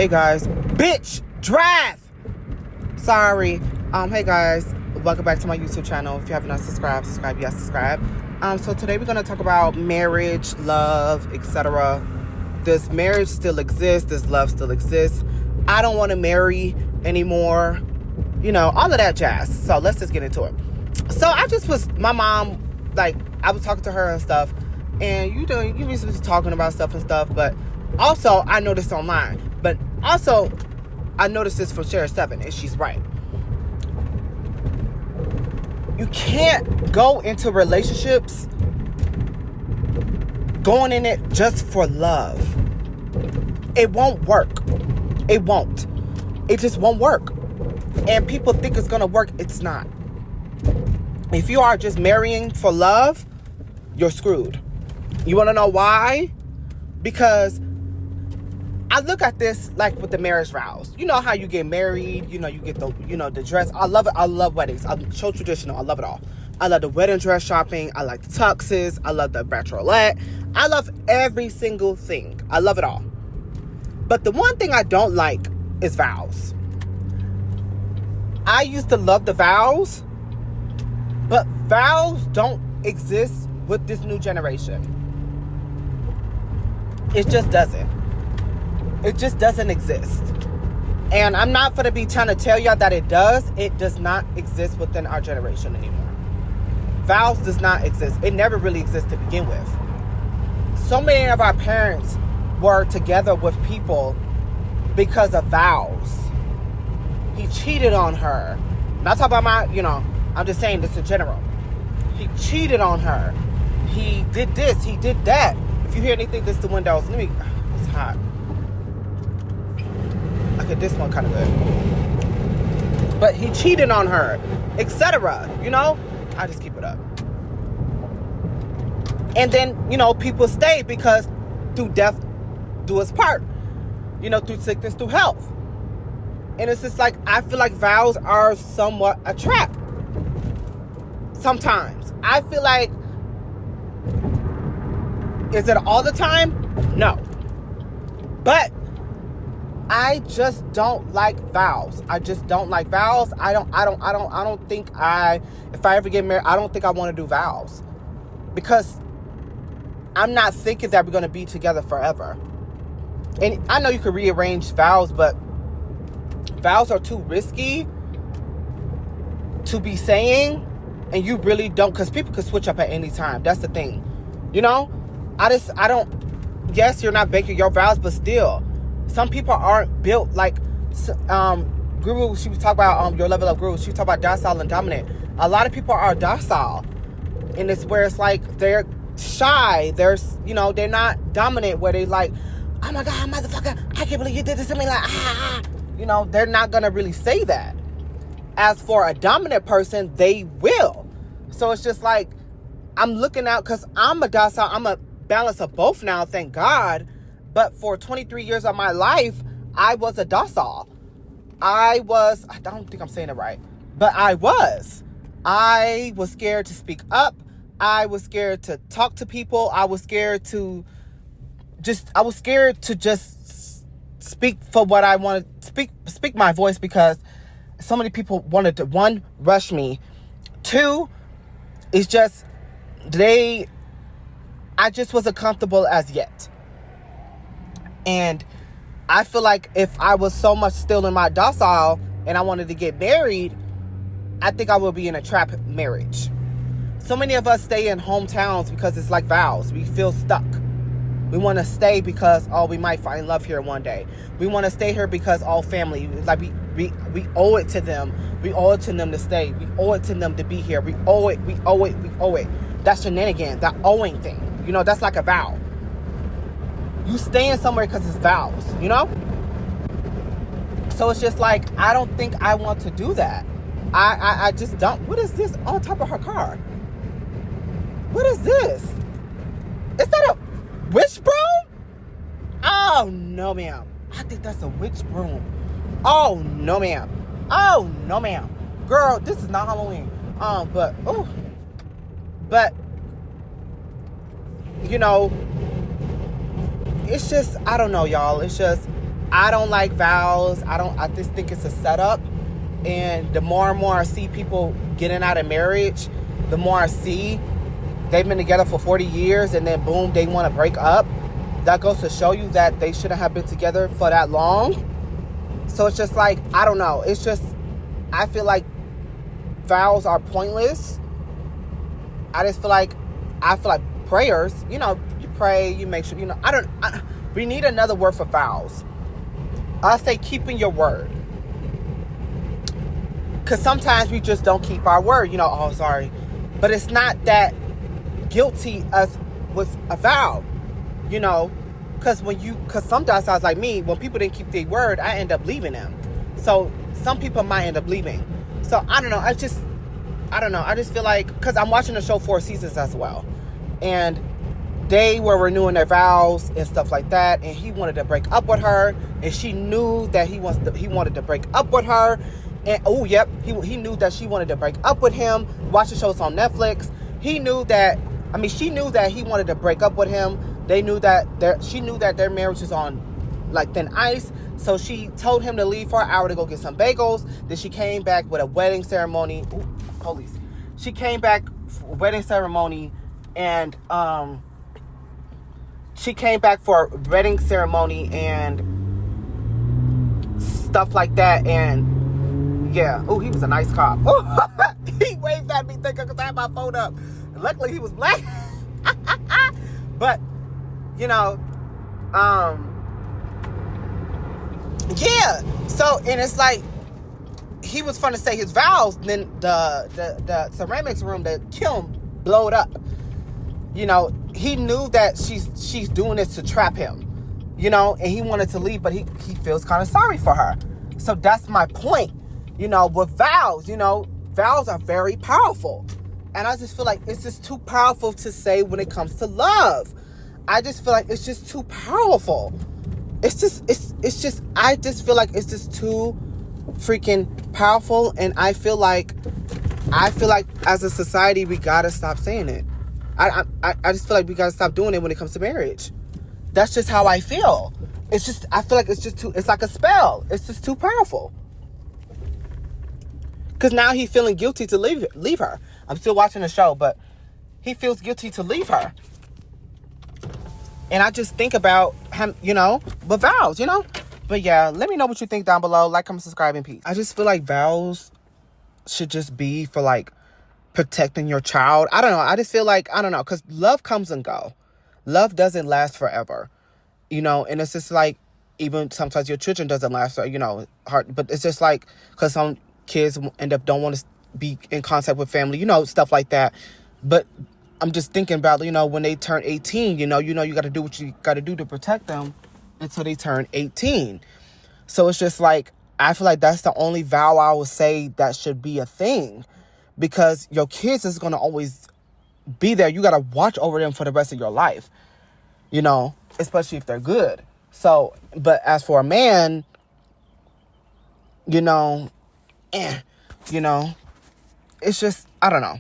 Hey guys, bitch, draft. Sorry. Hey guys, welcome back to my YouTube channel. If you have not subscribed, yes, subscribe. So today we're gonna talk about marriage, love, etc. Does marriage still exist? Does love still exist? I don't want to marry anymore. You know, all of that jazz. So let's just get into it. So my mom, like, I was talking to her and stuff, and you was talking about stuff and stuff, but also I noticed online, but also I noticed this from Share 7, and she's right. You can't go into relationships going in it just for love. It won't work. It won't. It just won't work. And people think it's gonna work. It's not. If you are just marrying for love, you're screwed. You want to know why? Because I look at this like with the marriage vows. You know how you get married, you get the dress. I love it. I love weddings. I'm so traditional. I love it all. I love the wedding dress shopping. I like the tuxes. I love the bachelorette. I love every single thing. I love it all. But the one thing I don't like is vows. I used to love the vows, but vows don't exist with this new generation. It just doesn't. It just doesn't exist. And I'm not going to be trying to tell y'all that it does. It does not exist within our generation anymore. Vows does not exist. It never really existed to begin with. So many of our parents were together with people because of vows. He cheated on her. I'm not talking about I'm just saying this in general. He cheated on her. He did this. He did that. If you hear anything, this is the windows. It's hot. Okay, this one kind of good. But he cheated on her, etc. I just keep it up. And then, people stay because through death do us part. Through sickness, through health. And it's just like, I feel like vows are somewhat a trap. Sometimes. I feel like, is it all the time? No. But I just don't like vows. I just don't like vows. I don't think if I ever get married, I don't think I want to do vows. Because I'm not thinking that we're going to be together forever. And I know you could rearrange vows, but vows are too risky to be saying, and you really don't, because people could switch up at any time. That's the thing. I don't, yes, you're not breaking your vows, but still, some people aren't built like, Guru, she was talking about your level of Guru. She was talking about docile and dominant. A lot of people are docile, and it's where it's like they're shy. They're not dominant, where they like, oh my God, motherfucker, I can't believe you did this to me. Like, they're not going to really say that. As for a dominant person, they will. So it's just like, I'm looking out because I'm a docile, I'm a balance of both now, thank God. But for 23 years of my life, I was a docile. I don't think I'm saying it right, but I was scared to speak up. I was scared to talk to people. I was scared to just speak for what I wanted, speak my voice, because so many people wanted to, one, rush me. Two, it's just, I just wasn't comfortable as yet. And I feel like if I was so much still in my docile and I wanted to get married, I think I would be in a trap marriage. So many of us stay in hometowns because it's like vows. We feel stuck. We want to stay because, we might find love here one day. We want to stay here because all family, like we owe it to them. We owe it to them to stay. We owe it to them to be here. We owe it. That's shenanigans, that owing thing. That's like a vow. You staying somewhere because it's vows, So it's just like, I don't think I want to do that. I just don't. What is this on top of her car? What is this? Is that a witch broom? Oh, no, ma'am. I think that's a witch broom. Oh, no, ma'am. Oh, no, ma'am. Girl, this is not Halloween. But, it's just, I don't know, y'all. It's just, I don't like vows. I just think it's a setup. And the more and more I see people getting out of marriage, the more I see they've been together for 40 years and then boom, they want to break up. That goes to show you that they shouldn't have been together for that long. So it's just like, I don't know. It's just, I feel like vows are pointless. I feel like prayers, you pray, you make sure, we need another word for vows. I say keeping your word. Because sometimes we just don't keep our word, oh, sorry. But it's not that guilty as with a vow, because sometimes I was like me, when people didn't keep their word, I end up leaving them. So some people might end up leaving. So I don't know. I just feel like, because I'm watching the show 4 seasons as well. And they were renewing their vows and stuff like that. And he wanted to break up with her. And she knew that he wanted to break up with her. And he knew that she wanted to break up with him. Watch the shows on Netflix. She knew that he wanted to break up with him. She knew that their marriage was on like thin ice. So she told him to leave for an hour to go get some bagels. Then she came back with a wedding ceremony. Ooh, police. She came back for a wedding ceremony and stuff like that. And yeah. Oh, he was a nice cop. He waved at me thinking because I had my phone up. And luckily, he was black. But, yeah. So, and it's like, he was fun to say his vows. Then the ceramics room, the kiln, blowed up. He knew that she's doing this to trap him. And he wanted to leave, but he feels kind of sorry for her. So that's my point. With vows, vows are very powerful. And I just feel like it's just too powerful to say when it comes to love. I just feel like it's just too powerful. I just feel like it's just too freaking powerful. And I feel like as a society, we gotta stop saying it. I just feel like we gotta stop doing it when it comes to marriage. That's just how I feel. I feel like it's like a spell. It's just too powerful. Because now he's feeling guilty to leave her. I'm still watching the show, but he feels guilty to leave her. And I just think about him, with vows, But yeah, let me know what you think down below. Like, comment, subscribe, and peace. I just feel like vows should just be for, like, protecting your child. I don't know. I just feel like, I don't know. Because love comes and go. Love doesn't last forever. And it's just like, even sometimes your children doesn't last, hard. But it's just like, because some kids don't want to be in contact with family, stuff like that. But I'm just thinking about, when they turn 18, you got to do what you got to do to protect them until they turn 18. So it's just like, I feel like that's the only vow I would say that should be a thing, because your kids is going to always be there. You got to watch over them for the rest of your life, especially if they're good. So, but as for a man, it's just, I don't know.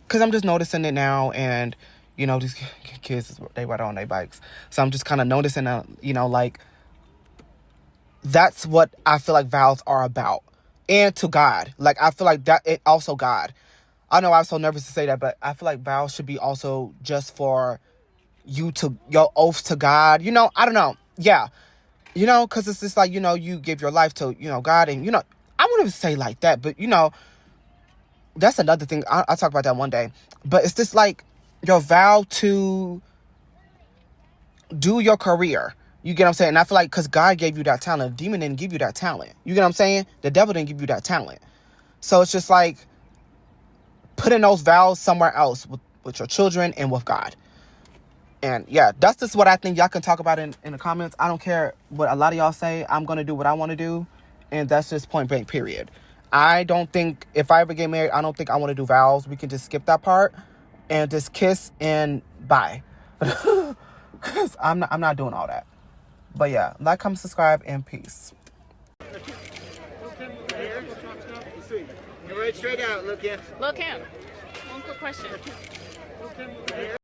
Because I'm just noticing it now, and, these kids, they ride on their bikes. So I'm just kind of noticing, like, that's what I feel like vows are about. And to God. Like, I feel like that, it also God. I know I was so nervous to say that, but I feel like vows should be also just for your oath to God. I don't know. Yeah. Because it's just like, you give your life to, God, and, I wouldn't even say like that, but, that's another thing. I'll talk about that one day. But it's just like your vow to do your career. You get what I'm saying? And I feel like because God gave you that talent, the demon didn't give you that talent. You get what I'm saying? The devil didn't give you that talent. So it's just like putting those vows somewhere else with your children and with God. And yeah, that's just what I think. Y'all can talk about in the comments. I don't care what a lot of y'all say. I'm going to do what I want to do. And that's just point blank, period. I don't think, if I ever get married, I don't think I want to do vows. We can just skip that part and just kiss and bye. Because I'm not doing all that. But yeah, like, comment, subscribe, and peace. You're right straight out, look in. Look in. One quick question.